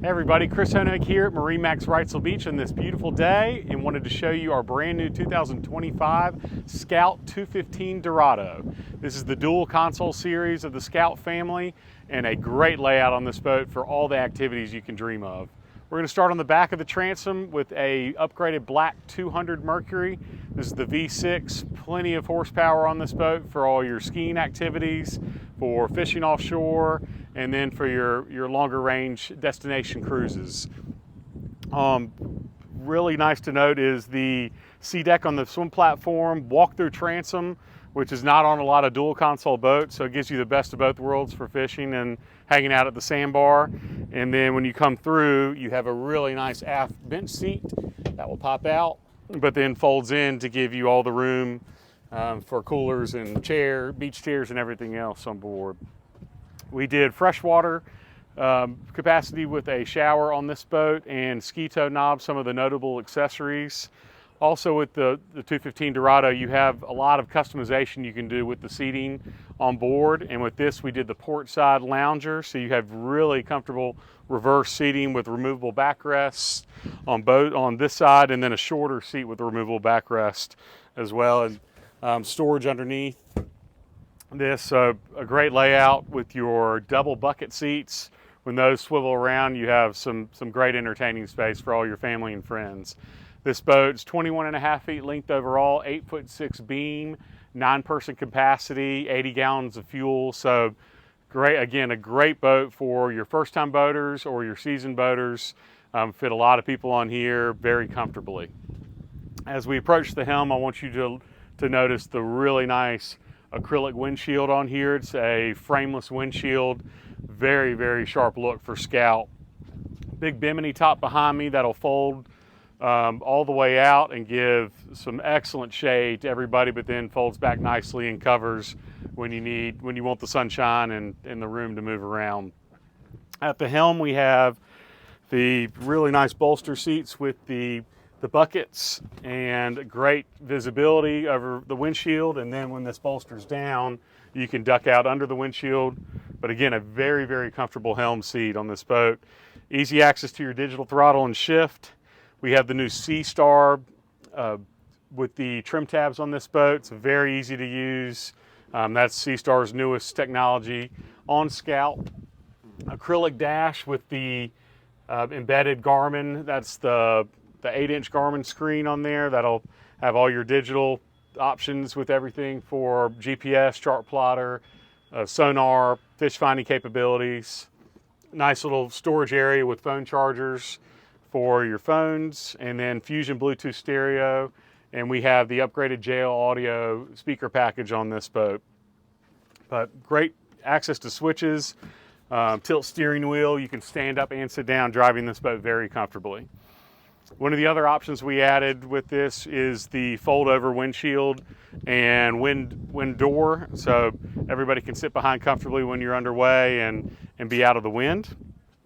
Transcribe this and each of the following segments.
Hey everybody, Chris Honig here at MarineMax Wrightsville Beach on this beautiful day, and wanted to show you our brand new 2025 Scout 215 Dorado. This is the dual console series of the Scout family and a great layout on this boat for all the activities you can dream of. We're going to start on the back of the transom with a upgraded black 200 Mercury. This is the V6, plenty of horsepower on this boat for all your skiing activities, for fishing offshore, and then for your longer range destination cruises. Really nice to note is the sea deck on the swim platform, walk-through transom, which is not on a lot of dual console boats, so it gives you the best of both worlds for fishing and hanging out at the sandbar. And then when you come through, you have a really nice aft bench seat that will pop out, but then folds in to give you all the room for coolers and beach chairs and everything else on board. We did freshwater capacity with a shower on this boat and ski tow knobs, some of the notable accessories. Also with the 215 Dorado, you have a lot of customization you can do with the seating on board. And with this, we did the port side lounger, so you have really comfortable reverse seating with removable backrests on this side, and then a shorter seat with a removable backrest as well, and storage underneath. This a great layout with your double bucket seats. When those swivel around, you have some great entertaining space for all your family and friends. This boat's 21.5 feet length overall, 8'6" beam, 9-person capacity, 80 gallons of fuel. So great, again, a great boat for your first-time boaters or your seasoned boaters. Fit a lot of people on here very comfortably. As we approach the helm, I want you to notice the really nice acrylic windshield on here. It's a frameless windshield, very, very sharp look for Scout. Big bimini top behind me that'll fold all the way out and give some excellent shade to everybody, but then folds back nicely and covers when you want the sunshine and the room to move around. At the helm, we have the really nice bolster seats with the buckets and great visibility over the windshield. And then when this bolster's down, you can duck out under the windshield. But again, a very, very comfortable helm seat on this boat. Easy access to your digital throttle and shift. We have the new Sea Star with the trim tabs on this boat. It's very easy to use. That's Sea Star's newest technology on Scout. Acrylic dash with the embedded Garmin. That's the 8-inch Garmin screen on there. That'll have all your digital options with everything for GPS, chart plotter, sonar, fish finding capabilities. Nice little storage area with phone chargers for your phones, and then Fusion Bluetooth stereo. And we have the upgraded JL audio speaker package on this boat. But great access to switches, tilt steering wheel. You can stand up and sit down driving this boat very comfortably. One of the other options we added with this is the fold-over windshield and wind door, so everybody can sit behind comfortably when you're underway and be out of the wind.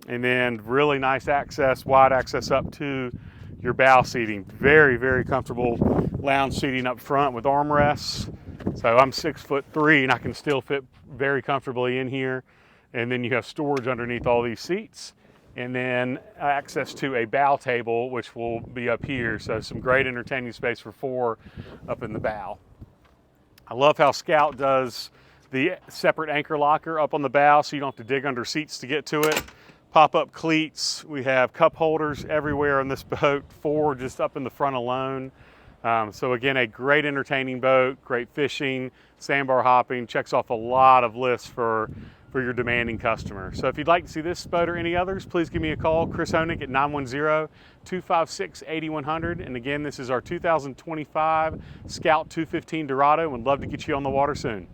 And then really nice access, wide access up to your bow seating. Very, very comfortable lounge seating up front with armrests. So I'm 6'3" and I can still fit very comfortably in here. And then you have storage underneath all these seats. And then access to a bow table, which will be up here. So some great entertaining space for 4 up in the bow. I love how Scout does the separate anchor locker up on the bow, so you don't have to dig under seats to get to it. Pop-up cleats. We have cup holders everywhere on this boat, 4 just up in the front alone. So again, a great entertaining boat, great fishing, sandbar hopping, checks off a lot of lists for your demanding customer. So if you'd like to see this boat or any others, please give me a call, Chris Honig at 910-256-8100. And again, this is our 2025 Scout 215 Dorado, and would love to get you on the water soon.